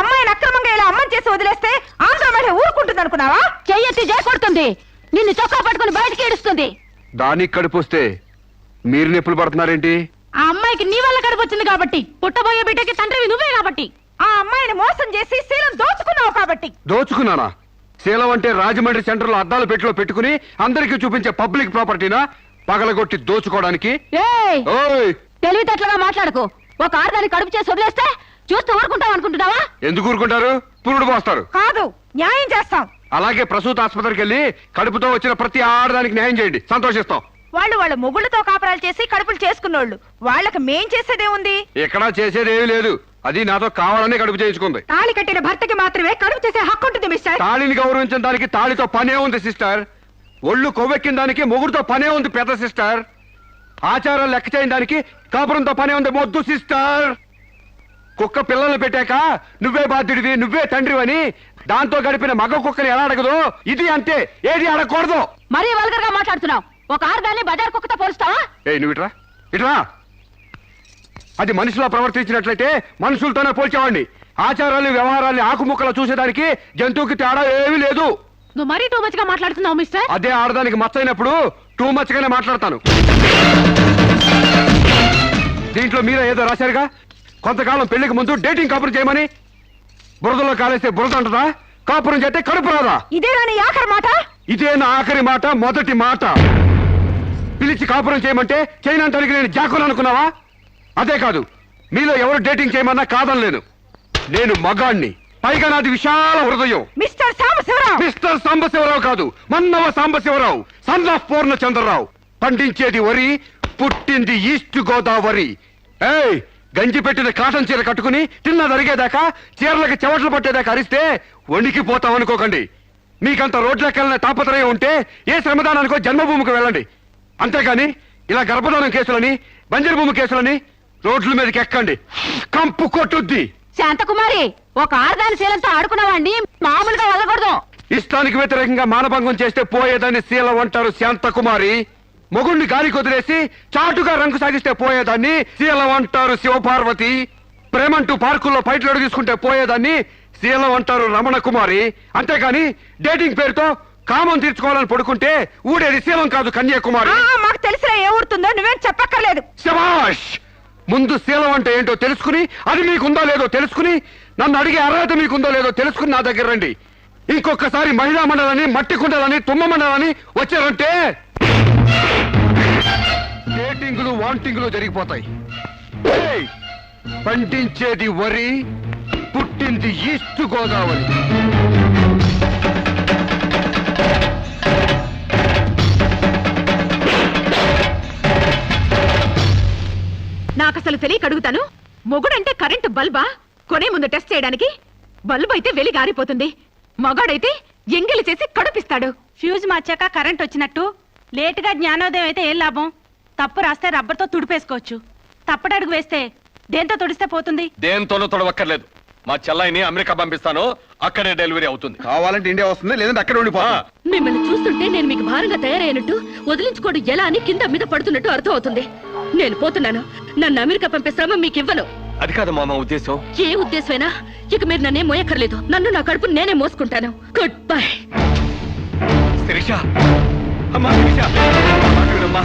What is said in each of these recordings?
అమ్మాయిని అక్రమంగా ఇలా అమ్మని చేసి వదిలేస్తే ఆంధ్ర మహిళ ఊరుకుంటుంది అనుకున్నావా? చెయ్యెత్తి కొడుతుంది, నిన్ను చొక్కా పట్టుకుని బయటకి ఏడుస్తుంది. దానికి కడుపు వస్తే మీరు నొప్పులు పడుతున్నారేంటి? ఆ అమ్మాయికి నీ వల్ల కడుపు వచ్చింది కాబట్టి, పుట్టబోయే బిడ్డకి తండ్రివి నువ్వే కాబట్టి, ఆ అమ్మాయిని మోసం చేసి శీలం దోచుకున్నావు కాబట్టి. దోచుకున్నానా? శీలం అంటే రాజమండ్రి సెంటర్ లో అద్దాల పెట్టిలో పెట్టుకుని అందరికీ చూపించే పబ్లిక్ ప్రాపర్టీనా పగలగొట్టి దోచుకోవడానికి? తెలివితేటలుగా మాట్లాడుకో. ఒక ఆడదాన్ని కడుపు చేసి వదిలేస్తే చూస్తూ ఊరుకుంటాం అనుకుంటున్నావా? ఎందుకు ఊరుకుంటారు? పురుడు పోస్తారు. కాదు, న్యాయం చేస్తాం. అలాగే ప్రసూత ఆసుపత్రికి వెళ్ళి కడుపుతో వచ్చిన ప్రతి ఆడదానికి న్యాయం చేయండి, సంతోషిస్తాం. వాళ్ళ మొగుళ్ళతో కాపరాలు చేసి కడుపులు చేసుకున్నోళ్ళు, వాళ్ళకి మేం చేసేదేముంది? ఎక్కడా చేసేదేమీ లేదు. అది నాతో కావాలనే కడుపు చేయించుకుంది. తాళి కట్టిన భర్తకి మాత్రమే కడుపు చేసే హక్కు ఉంటుంది మిస్టర్. తాళిని గౌరవించిన దానికి తాళితో పనే ఉంది సిస్టర్. ఒళ్ళు కొవ్వెక్కిన దానికి మొగుడుతో పనే ఉంది పెద్ద సిస్టర్. ఆచారాలు లెక్క చేయని దానికి కాపురంతో పనే ఉంది మొద్దు సిస్టర్. కుక్క పిల్లల్ని పెట్టాక నువ్వే బాధ్యుడివి, నువ్వే తండ్రివని దాంతో గడిపిన మగ కుక్కని ఎలా అడగదు, ఇది అంతే, ఏది అడగకూడదు. మరీ వల్గర్ గా మాట్లాడుతున్నావు. ఒక ఆడదాన్ని బజార్ కుక్కతో పోలుస్తావా? నువ్వు ఇట్రా ఇట్రా. అది మనుషులా ప్రవర్తించినట్లయితే మనుషులతోనే పోల్చేవాడిని. ఆచారాలు వ్యవహారాన్ని ఆకుముక్కలు చూసేదానికి జంతువుకి తేడా ఏమీ లేదు. నువ్వు మరీ టూ మచ్ గా మాట్లాడుతున్నావు మిస్టర్. అదే ఆడదానికి మచ్చైనప్పుడు టూ మచ్ గానే మాట్లాడతాను. దీంట్లో మీరే ఏదో రాశారుగా, కొంతకాలం పెళ్లికి ముందు డేటింగ్ కాపురం చేయమని. బురదలో కాలేస్తే బురద అంటదా? కాపురం చేస్తే కడుపు రాదా? ఇదే ఆఖరి మాట. ఇదే నా ఆఖరి మాట, మొదటి మాట. పిలిచి కాపురం చేయమంటే చేయనంటానికి నేను జాకులు అనుకున్నావా? అదే కాదు, మీలో ఎవరు డేటింగ్ చేయమన్నా కాదనలేను. నేను మగాణ్ణి, పైగా నాది విశాల హృదయం. మిస్టర్ సాంబశివరావు. మిస్టర్ సాంబశివరావు కాదు, మన్నవ సాంబశివరావు, సన్ ఆఫ్ పూర్ణచంద్రరావు. పండించేది వరి, పుట్టింది ఈస్ట్ గోదావరి. గంజి పెట్టిన కాటన్ చీర కట్టుకుని తిన్న జరిగేదాకా, చీరలకు చెవట్లు పట్టేదాకా అరిస్తే వణికిపోతాం అనుకోకండి. మీకంత రోడ్లకెళ్ళిన తాపత్రయం ఉంటే ఏ శ్రమదానానికో జన్మభూమికి వెళ్ళండి. అంతేగాని ఇలా గర్భధానం కేసులని, బంజరు భూమి కేసులని రోడ్ల మీదకి ఎక్కండి, కంపు కొట్టుద్ది. శాంతకుమారి, ఒక ఆడదాని శీలంతో ఆడుకున్నావాడిని మామూలుగా వదలకూడదు. ఇష్టానికి వ్యతిరేకంగా మానభంగం చేస్తే పోయేదాన్ని శీలం అంటారు శాంతకుమారి. మొగుణ్ణి గాలికి వదిలేసి చాటుగా రంగు సాగిస్తే పోయేదాన్ని శీలం అంటారు శివపార్వతి. ప్రేమంటూ పార్కుల్లో పైట్లు తీసుకుంటే పోయేదాన్ని శీలం అంటారు రమణ కుమారి. అంతేగాని డేటింగ్ పేరుతో కామం తీర్చుకోవాలని పడుకుంటే ఊడేది శీలం కాదు కన్యాకుమారి. మాకు తెలిసిన ఏ ఊరుతుందో నువ్వేం చెప్పక్కర్లేదు. శభాష్! ముందు శీలం అంటే ఏంటో తెలుసుకుని, అది మీకుందో లేదో తెలుసుకుని, నన్ను అడిగే అర్హత మీకుందో లేదో తెలుసుకుని నా దగ్గర రండి. ఇంకొకసారి మహిళా మండలని, మట్టి కుండలని, తుమ్మ మండలని వచ్చారంటే డేటింగులు వాంటింగులు జరిగిపోతాయి. పండించేది వరి, పుట్టింది ఈస్ట్ గోదావరి. నాకసలు తెలియక అడుగుతాను, మొగుడంటే కరెంటు బల్బా? కొనే ముందు టెస్ట్ చేయడానికి. బల్బు అయితే వెలి గారిపోతుంది, మగాడైతే ఎంగిలి చేసి కడుపిస్తాడు. ఫ్యూజ్ మార్చాక కరెంట్ వచ్చినట్టు లేటుగా జ్ఞానోదయం అయితే ఏం లాభం? తప్పు రాస్తే రబ్బర్తో తుడిపేసుకోవచ్చు, తప్పటడుగు వేస్తే దేంతో తుడిస్తే పోతుంది? దేంతోనూ తొడవక్కర్లేదు. మా చెల్లాయిని అమెరికా పంపిస్తాను, అక్కడే డెలివరీ అవుతుంది. కావాలంటే ఇండియా వస్తుంది, లేదంటే అక్కడ ఉండిపో. మిమ్మల్ని చూస్తుంటే నేను మీకు భారంగా తయారైనట్టు, వదిలించుకోవడం ఎలా అని కింద మీద పడుతున్నట్టు అర్థం అవుతుంది. నేను పోతున్నాను. నన్ను అమెరికా పంపే శ్రమ మీకు ఇవ్వను. అది కాదు మా ఉద్దేశం. ఏ ఉద్దేశమైనా ఇక మీరు నన్నే మోయక్కర్లేదు. నన్ను నా కడుపు నేనే మోసుకుంటాను. Good bye. శిరీష, అమ్మా శిరీష, అమ్మా.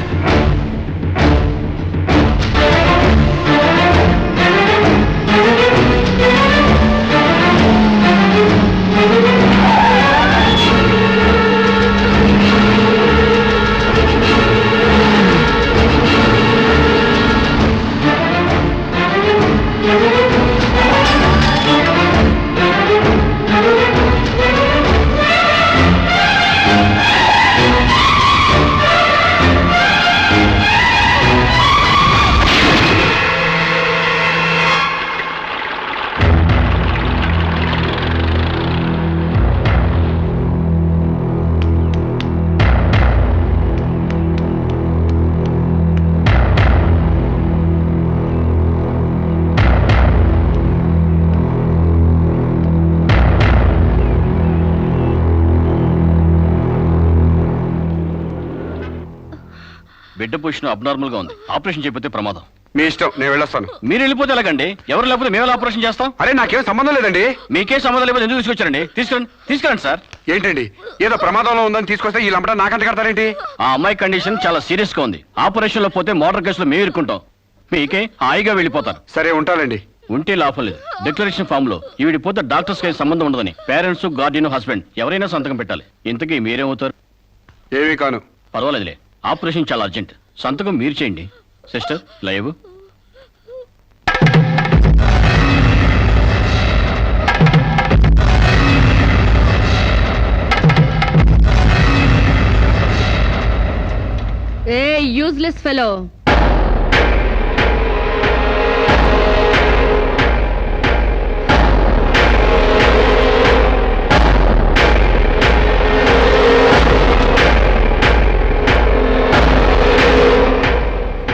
బిడ్డ పొజిషన్ అబ్నార్మల్ గా ఉంది. ఆపరేషన్ చేయకపోతే ప్రమాదం. మీ ఇష్టం, నేను వెళ్ళొస్తాను. మీరు వెళ్ళిపోతే ఎలాగండి? ఎవరు లేకపోతే మేము ఎలా ఆపరేషన్ చేస్తాం? అరే నాకేం సంబంధం లేదండి. మీకే సంబంధం లేకపోతే ఎందుకు తీసుకొచ్చారండి? తీసుకురండి సార్. ఏంటండి ఏదో ప్రమాదంలో ఉందని తీసుకొస్తే ఈ లంపట నాకంట కడతారేంటి? ఆ అమ్మాయి కండిషన్ చాలా సీరియస్ గా ఉంది. ఆపరేషన్ లో పోతే మోటార్ కేసులో మేము ఇరుక్కుంటాం. మీకే హాయిగా వెళ్ళిపోతారు. సరే ఉంటానండి. ఉంటే లాభం లేదు. డిక్లరేషన్ ఫామ్ లో ఈవిడి పోతే డాక్టర్స్ కి సంబంధం ఉండదని పేరెంట్స్, గార్డియన్, హస్బెండ్ ఎవరైనా సంతకం పెట్టాలి. ఇంతకీ మీరేమవుతారు? ఏమీ కాను. పర్వాలేదులే, ఆపరేషన్ చాలా అర్జెంట్. సంతకం మీరు చేయండి. Sister live. ఏ యూజ్లెస్ ఫెలో,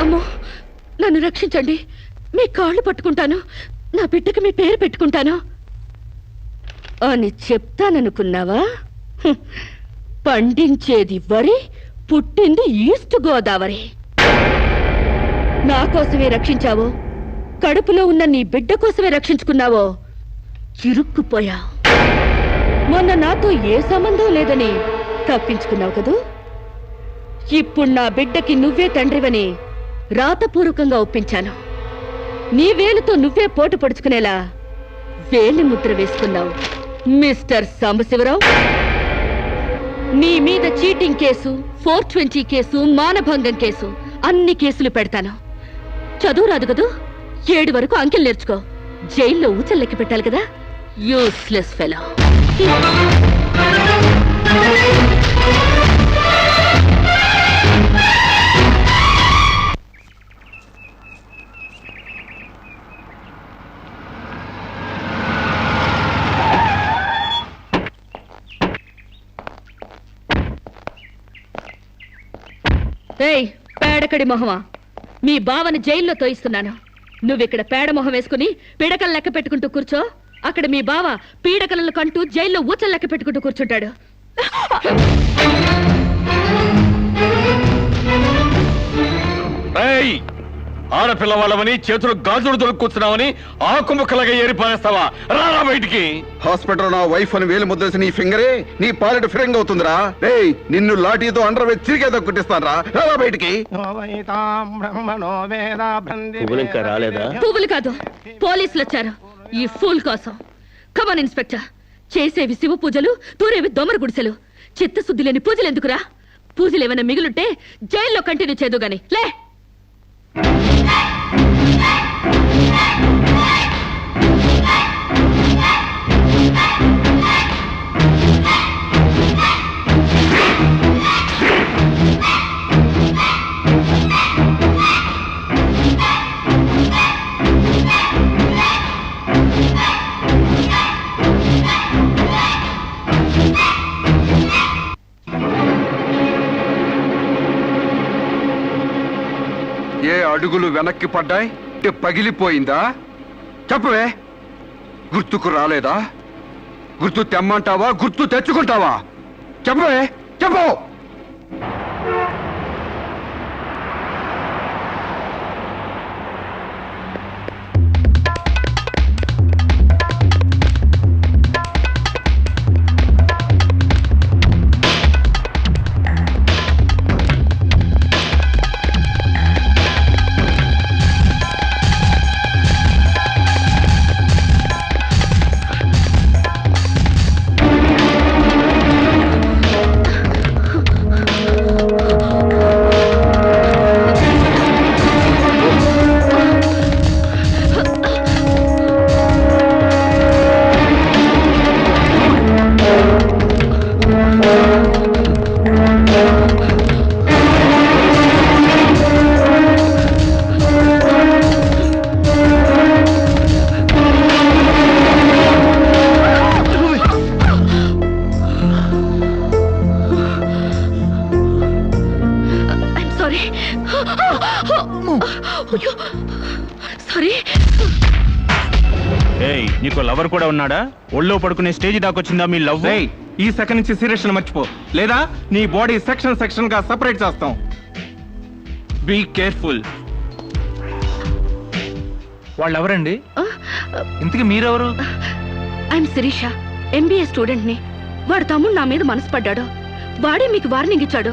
అమ్మో నన్ను రక్షించండి. మీ కాళ్ళు పట్టుకుంటాను, నా బిడ్డకి మీ పేరు పెట్టుకుంటాను అని చెప్తాననుకున్నావా? హ్మ్. పండించేది వరి, పుట్టింది ఈస్ట్ గోదావరి. నా కోసమే రక్షించావో, కడుపులో ఉన్న నీ బిడ్డ కోసమే రక్షించుకున్నావో ఇరుక్కుపోయా. మొన్న నాతో ఏ సంబంధం లేదని తప్పించుకున్నావు కదూ. ఇప్పుడు నా బిడ్డకి నువ్వే తండ్రివని రాతపూర్వకంగా ఒప్పించాను. నీ వేలుతో నువ్వే పోటు పొడుచుకునేలా వేలి ముద్ర వేసుకున్నావు మిస్టర్ సాంబశివరావు. నీ మీద చీటింగ్ కేసు, 420 కేసు, మానభంగం కేసు, అన్ని కేసులు పెడతాను. చదువు రాదు కదూ, 7 వరకు అంకెలు నేర్చుకో. జైల్లో ఊచల్లెక్కి పెట్టాలి కదా. Useless fellow. ఏయ్ పేడకడి మొహమా, మీ బావని జైల్లో తోయిస్తున్నాను. నువ్విక్కడ పేడ మొహం వేసుకుని పీడకలు లెక్క పెట్టుకుంటూ కూర్చో. అక్కడ మీ బావ పీడకలను కంటూ జైల్లో ఊచలు లెక్క పెట్టుకుంటూ కూర్చుంటాడు. ఆడపిల్ల వాళ్ళవని చేతులు గాజులు దొరుకుతున్నావని ఆకుముక్కలాగా ఏరి పారేస్తావా? రారా బయటికి. హాస్పిటల్ నా వైఫ్ అని వేలు ముద్రేసి నీ ఫింగరే నీ పాలెట ఫిరంగ్ అవుతుందిరా. రేయ్ నిన్ను లాఠీతో అండర్ వేసి తిరిగేదో కుట్టిస్తాను రా బయటికి. ఇంకా రాలేదా? పువ్వులు కాదు, పోలీసులు వచ్చారు ఈ ఫూల్ కోసం. Come on inspector. చేసేవి శివ పూజలు, తూరేవి దొమర గుడిసెలు. చిత్తశుద్ధి లేని పూజలు ఎందుకురా? పూజలు ఏమైనా మిగులుంటే జైల్లో కంటిన్యూ చేదు గాని లే. ఏ అడుగులు వెనక్కి పడ్డాయి? పగిలిపోయిందా? చెప్పవే. గుర్తుకు రాలేదా? గుర్తు తెమ్మంటావా, గుర్తు తెచ్చుకుంటావా? చెప్పవే, చెప్పు. సారీ. ఏయ్ నీకు లవర్ కూడా ఉన్నాడా? ఒళ్ళో పడుకునే స్టేజ్ దాకొచ్చిందా మీ లవ్? ఈ సెకండ్ నుంచి సీరియస్ మర్చిపో, లేదా నీ బాడీ సెక్షన్ సెక్షన్ గా సెపరేట్ చేస్తాం. Be careful. వాళ్ళు ఎవరండి? ఇంతకీ మీరెవరు? ఐఎమ్ శిరీష, ఎంబీఏ స్టూడెంట్ ని. వాడు తమ్ముడు నా మీద మనసు పడ్డాడు. వాడే మీకు వార్నింగ్ ఇచ్చాడు.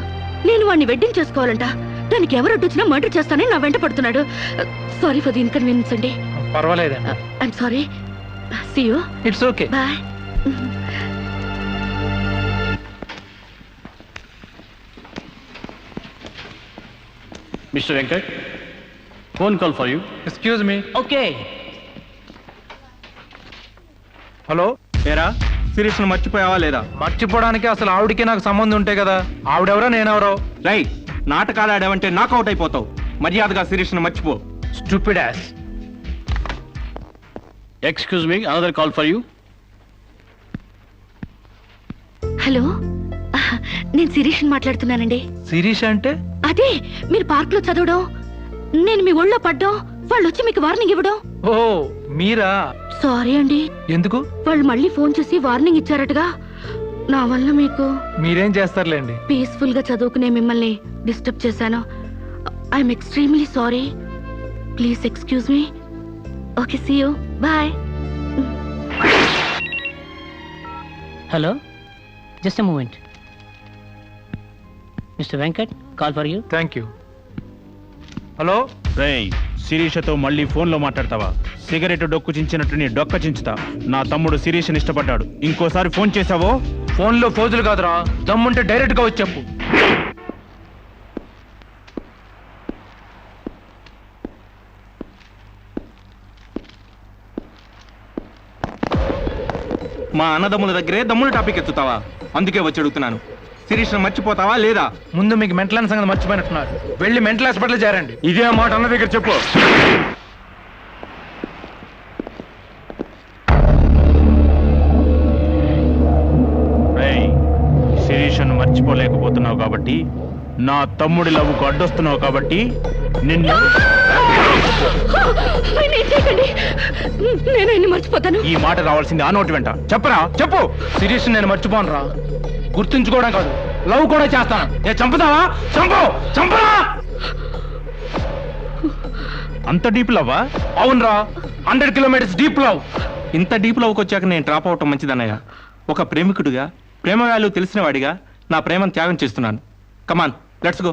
నేను వాడిని వెడ్డింగ్ చేసుకోవాలంట. దానికి ఎవరు అడ్డొచ్చినా మర్డర్ చేస్తానని నా వెంట పడుతున్నాడు. సారీ ఫర్ ది ఇన్కన్వీనియన్స్ అండి. పర్వాలేదండి. I'm sorry. See you. It's okay. Bye. Mister Venkat, phone call for you. Excuse me. Okay. Hello, ఏరా శిరీష్ను మర్చిపోయావా లేదా? మర్చిపోవడానికి అసలు ఆవిడకి నాకు సంబంధం ఉంటే కదా. ఆవిడెవరో నేనెవరో. రైట్, నాటకాలు ఆడావంటే నాకౌట్ అయిపోతావు. మర్యాదగా శిరీష్ను మర్చిపో. Stupid ass. Excuse me, another call for you. Hello, నేను శిరీష్ని మాట్లాడుతున్నానండి. శిరీష్ అంటే? అదే మీరు పార్క్ లో చదవడం, నేను మీ ఒళ్ళో పడ్డం, వాళ్ళు వచ్చి మీకు వార్నింగ్ ఇవ్వడం. ఓ మీరా? సారీ అండి. ఎందుకు? వాళ్ళు మళ్ళీ ఫోన్ చేసి వార్నింగ్ ఇచ్చారటగా. నా వల్ల మీకు. మీరేం చేస్తారులేండి. పీస్ఫుల్ గా చదువుకునే మిమ్మల్ని డిస్టర్బ్ చేశాను. I'm extremely sorry. Please excuse me. Okay, see you. Bye. Hello, just a moment. Mr. Venkat, call for you. Thank you. Hello, రేయ్, శిరీషతో మళ్ళీ ఫోన్లో మాట్లాడతావా? సిగరెట్ డొక్కు చించినట్టు నీ డొక్క చించుతా. నా తమ్ముడు శిరీష్ని ఇష్టపడ్డాడు. ఇంకోసారి ఫోన్ చేసావో ఫోన్లో ఫోజులు కాదురా, దమ్ముంటే డైరెక్ట్ గా వచ్చి చెప్పు. మా అన్నదమ్ముల దగ్గరే దమ్ముల టాపిక్ ఎత్తుతావా? అందుకే వచ్చి అడుగుతున్నాను, శిరీష్ను మర్చిపోతావా లేదా? ముందు మీకు మెంటల్ సంగతి మర్చిపోయినట్టున్నారు. వెళ్ళి మెంటల్ హాస్పిటల్ చేరండి. ఇదే మాట అన్న దగ్గర చెప్పు. రేయ్, శిరీషను మర్చిపోలేకపోతున్నావు కాబట్టి, నా తమ్ముడి లవ్వుకు అడ్డొస్తున్నావు కాబట్టి నిన్ను. నేను చేయకండి, నేను ఆయన్ని మర్చిపోతాను. ఈ మాట రావాల్సింది ఆ నోటి వెంట. చెప్పరా, చెప్పు. శిరీష్ నేను మర్చిపోను రా, గుర్తుంచుకోవడం కాదు, లవ్ కూడా చేస్తాను. చంపుతావా? చంపు, చంపరా. అంత డీప్ లవ్వా? అవునరా, 100 కిలోమీటర్స్ డీప్ లవ్. ఇంత డీప్ లవ్కి వచ్చాక నేను డ్రాప్ అవటం మంచిదన్నయ్య. ఒక ప్రేమికుడిగా, ప్రేమ వాల్యూ తెలిసిన వాడిగా నా ప్రేమను త్యాగం చేస్తున్నాను. కమాన్, లెట్స్ గో.